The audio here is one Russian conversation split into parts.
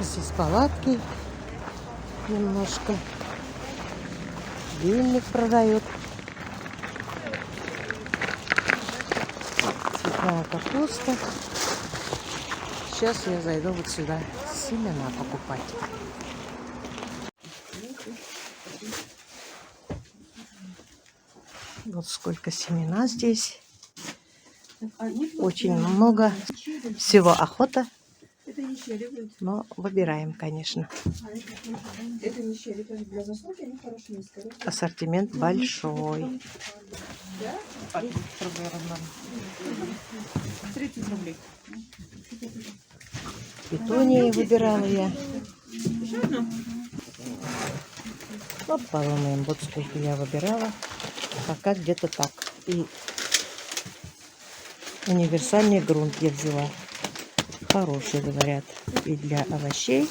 Здесь палатки немножко. Винник продают. Цветная капуста. Сейчас я зайду вот сюда семена покупать. Вот сколько семена здесь. Очень много. Всего охота. Но выбираем, конечно. Ассортимент большой. 30 рублей. Петунии выбирала я. Вот подумаем, вот сколько я выбирала. Пока где-то так. И универсальный грунт я взяла. Хороший, говорят, и для овощей,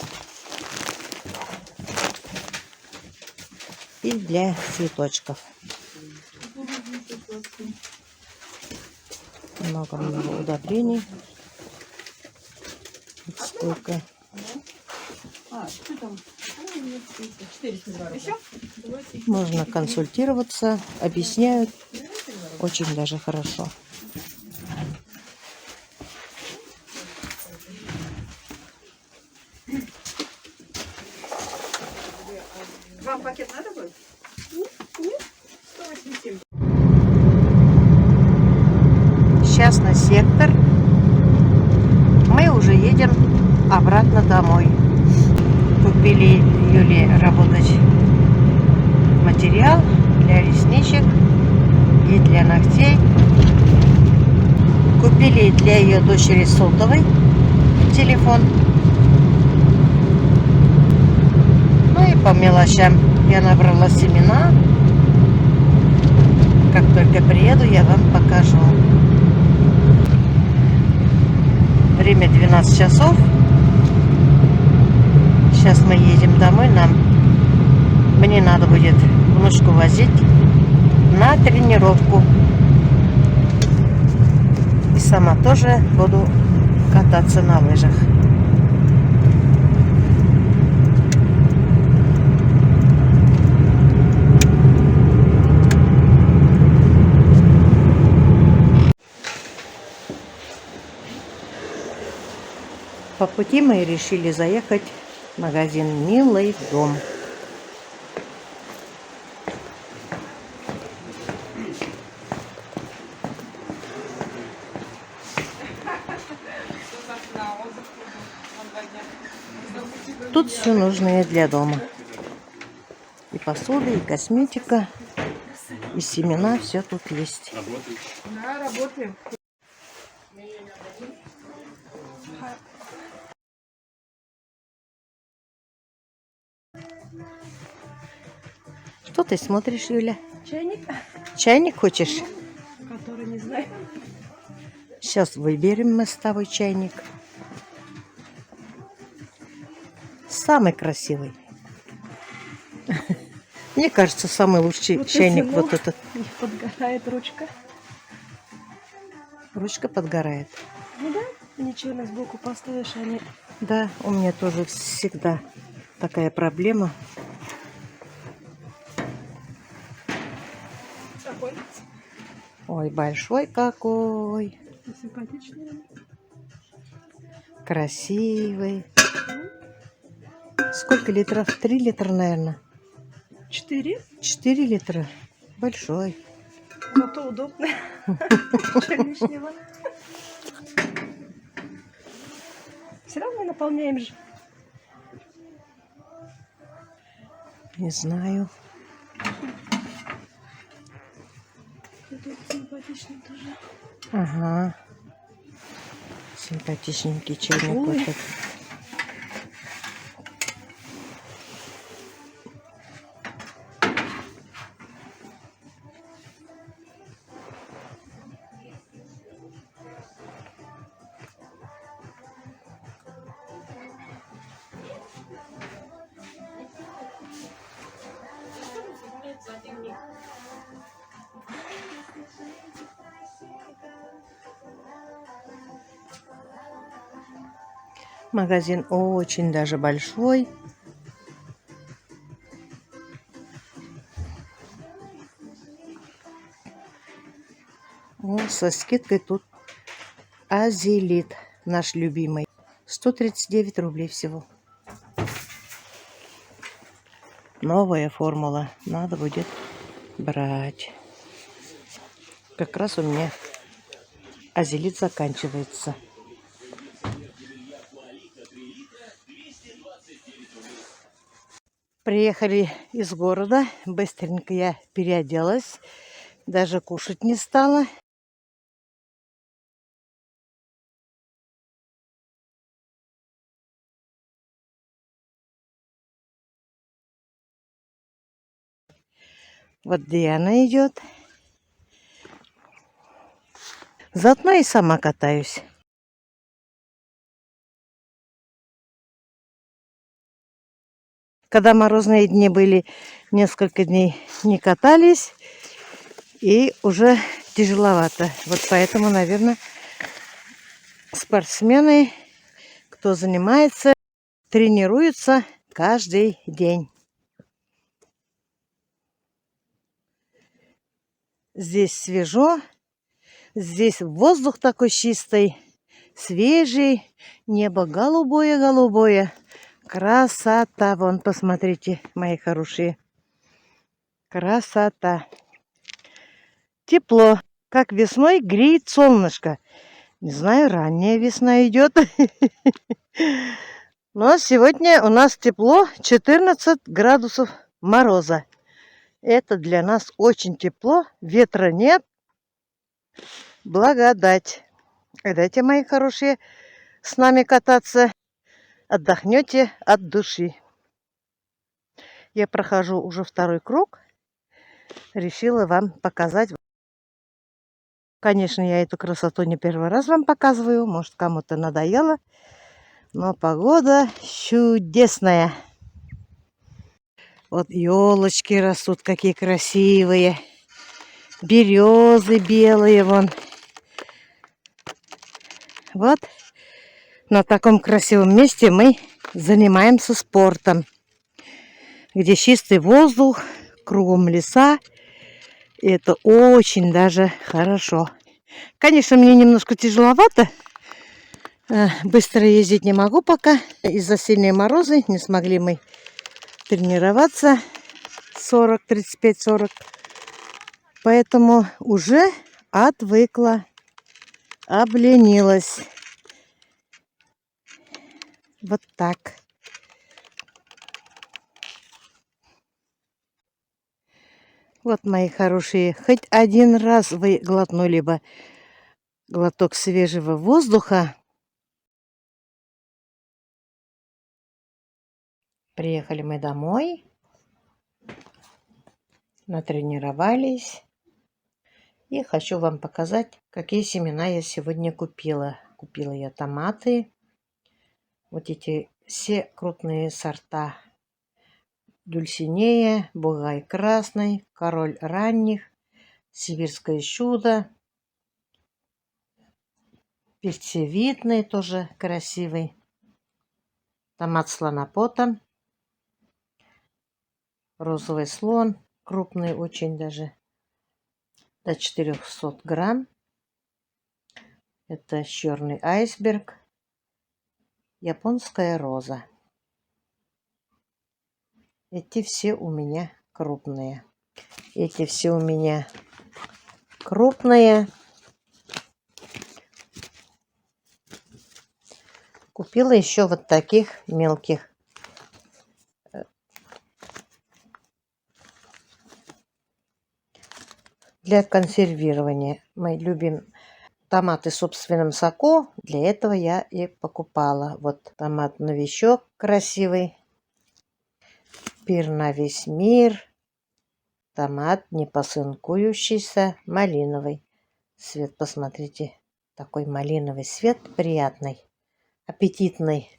и для цветочков. Много-много удобрений. Вот сколько. Можно консультироваться, объясняют. Очень даже хорошо. Вам пакет надо будет? Нет. 187. Частный сектор. Мы уже едем обратно домой. Купили Юле работать материал для ресничек и для ногтей. Купили для ее дочери сотовый телефон. Ну и по мелочам я набрала семена. Как только приеду, я вам покажу. Время 12 часов. Сейчас мы едем домой. Мне надо будет внучку возить на тренировку. И сама тоже буду кататься на лыжах. По пути мы решили заехать в магазин «Милый дом». Тут все нужное для дома. И посуда, и косметика, и семена, все тут есть. Да, работаем. Что ты смотришь, Юля? Чайник, Чайник хочешь? который не знаю. Сейчас выберем мы с тобой чайник. Самый красивый. Мне кажется, самый лучший Вот чайник если, вот этот. Не подгорает ручка. Ручка подгорает. Ну да, ничего сбоку поставишь, они... Да, у меня тоже всегда такая проблема. Такой. Ой, большой какой. Симпатичный. Красивый. Сколько литров? 3 литра, наверное. 4. 4 литра. Большой. Зато удобно. Ничего лишнего. Все равно наполняем же. Не знаю. Тут симпатичный тоже. Ага. Симпатичненький чайник вот этот. Магазин очень даже большой. О, со скидкой тут Азелит, наш любимый. 139 рублей всего. Новая формула. Надо будет брать. Как раз у меня Азелит заканчивается. Приехали из города. Быстренько я переоделась. Даже кушать не стала. Вот Диана идет. Заодно и сама катаюсь. Когда морозные дни были, несколько дней не катались. И уже тяжеловато. Вот поэтому, наверное, спортсмены, кто занимается, тренируются каждый день. Здесь свежо. Здесь воздух такой чистый, свежий. Небо голубое-голубое. Красота. Вон, посмотрите, мои хорошие. Красота. Тепло. Как весной греет солнышко. Не знаю, ранняя весна идет. Но сегодня у нас тепло, 14 градусов мороза. Это для нас очень тепло. Ветра нет. Благодать. Давайте, мои хорошие, с нами кататься. Отдохнете от души. Я прохожу уже второй круг. Решила вам показать. Конечно, я эту красоту не первый раз вам показываю. Может, кому-то надоело. Но погода чудесная. Вот елочки растут, какие красивые. Березы белые вон. Вот на таком красивом месте мы занимаемся спортом. Где чистый воздух, кругом леса. И это очень даже хорошо. Конечно, мне немножко тяжеловато. Быстро ездить не могу пока. Из-за сильной морозы не смогли мы тренироваться 40, 35, 40. Поэтому уже отвыкла, обленилась. Вот так. Вот, мои хорошие, хоть один раз вы глотнули бы глоток свежего воздуха. Приехали мы домой. Натренировались. И хочу вам показать, какие семена я сегодня купила. Купила я томаты. Вот эти все крупные сорта. Дульсинея, Бугай красный, Король ранних, Сибирское чудо. Перцевидный тоже красивый. Томат слонопота. Розовый слон. Крупный очень даже. До 400 грамм. Это черный айсберг. Японская роза. Эти все у меня крупные. Эти все у меня крупные. Купила еще вот таких мелких. Для консервирования. Мы любим томаты в собственном соку. Для этого я и покупала. Вот томат новичок красивый. Пир на весь мир. Томат непосынкующийся, малиновый. Цвет, посмотрите. Такой малиновый цвет, приятный, аппетитный.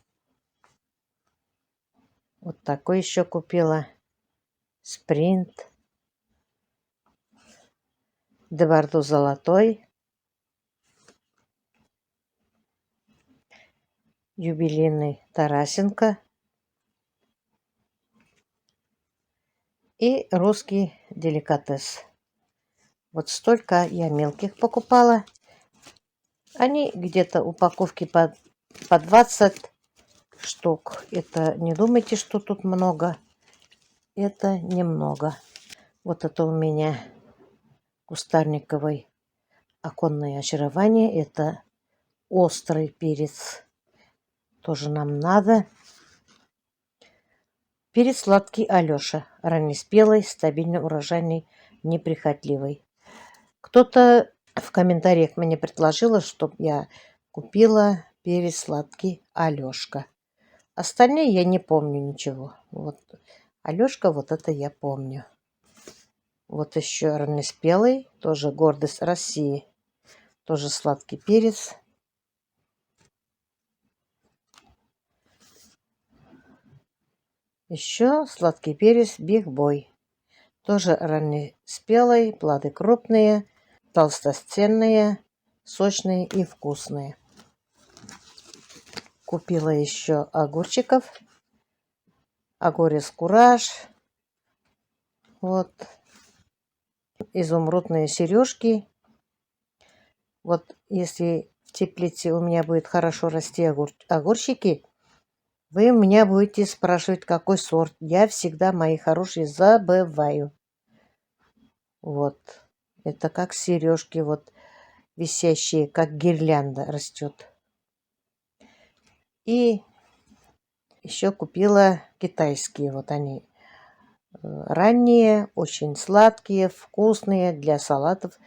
Вот такой еще купила. Спринт. Дебарду золотой. юбилейный Тарасенко и русский деликатес. Вот столько я мелких покупала. Они где-то упаковки по 20 штук. Это не думайте, что тут много. Это немного. Вот это у меня кустарниковый оконное очарование. Это острый перец. Тоже нам надо. Перец сладкий Алеша. Раннеспелый, стабильно урожайный, неприхотливый. Кто-то в комментариях мне предложила, чтобы я купила перец сладкий Алешка. Остальные я не помню ничего. Вот Алешка, вот это я помню. Вот еще раннеспелый, тоже гордость России. Тоже сладкий перец. Еще сладкий перец Биг Бой. Тоже раннеспелый, плоды крупные, толстостенные, сочные и вкусные. Купила еще огурчиков. Огурец Кураж. Вот. Изумрудные сережки. Вот если в теплице у меня будет хорошо расти огурчики, вы у меня будете спрашивать, какой сорт. Я всегда, мои хорошие, забываю. Вот. Это как сережки, вот висящие, как гирлянда растет. И еще купила китайские. Вот они ранние, очень сладкие, вкусные, для салатов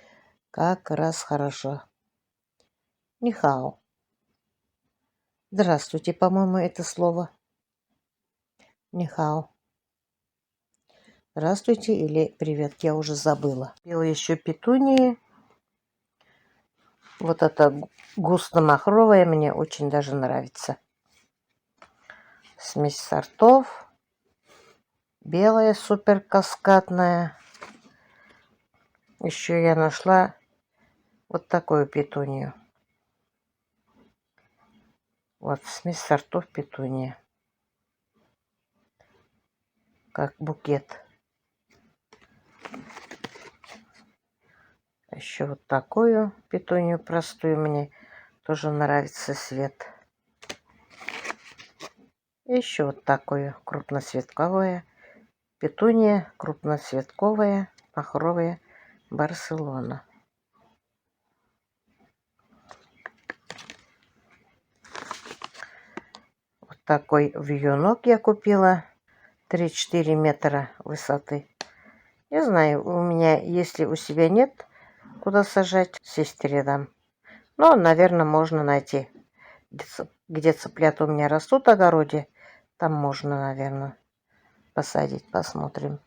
как раз хорошо. Нихао. Здравствуйте, по-моему, это слово. Нихао. Здравствуйте или привет, я уже забыла. Купила еще петунии. Вот это густо-махровая мне очень даже нравится. Смесь сортов. Белая супер каскадная. Еще я нашла вот такую петунию. Вот смесь сортов петуния. Как букет. Еще вот такую петунию простую мне тоже нравится цвет. Еще вот такую крупноцветковая петуния, крупноцветковая, махровая Барселона. Вот такой вьюнок я купила. 3-4 метра высоты. Не знаю, у меня, если у себя нет, куда сажать, сестре дам. Но, наверное, можно найти. Где цыплята у меня растут в огороде, там можно, наверное, посадить. Посмотрим.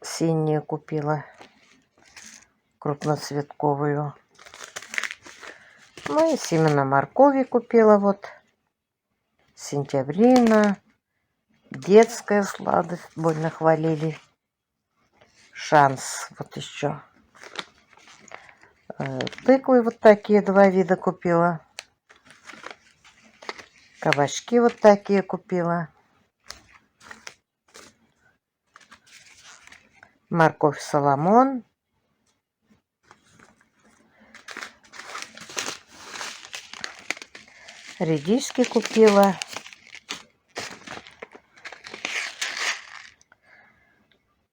Синюю купила. Крупноцветковую. Ну и семена моркови купила вот. Сентябрина. Детская сладость. Больно хвалили. Шанс. Вот еще. Тыквы вот такие 2 вида купила. Кабачки вот такие купила. Морковь Соломон. Редиски купила.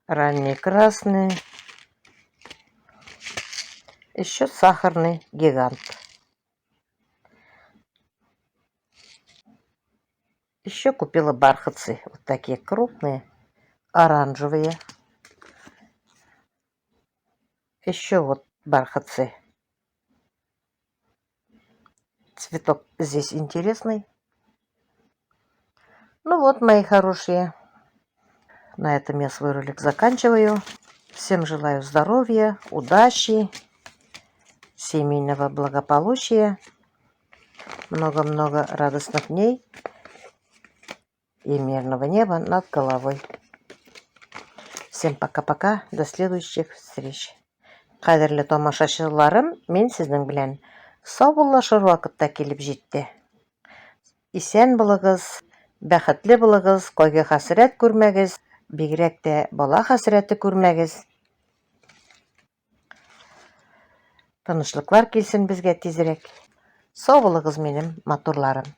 Ранние красные. Еще сахарный гигант. Еще купила бархатцы. Вот такие крупные, оранжевые. Еще вот бархатцы. Цветок здесь интересный. Ну вот, мои хорошие. На этом я свой ролик заканчиваю. Всем желаю здоровья, удачи, семейного благополучия, много-много радостных дней и мирного неба над головой. Всем пока-пока, до следующих встреч. Кадерлі тамашашыларым, мен сіздің белән Саубуллашыр вакытта килеп җитте. Исән булыгыз, бәхетле булыгыз, кайгы хәсрәт күрмәгез, бигрәк тә бала хәсрәте күрмәгез. Тынычлыклар килсен безгә тизрәк. Сау булыгыз минем матурларым.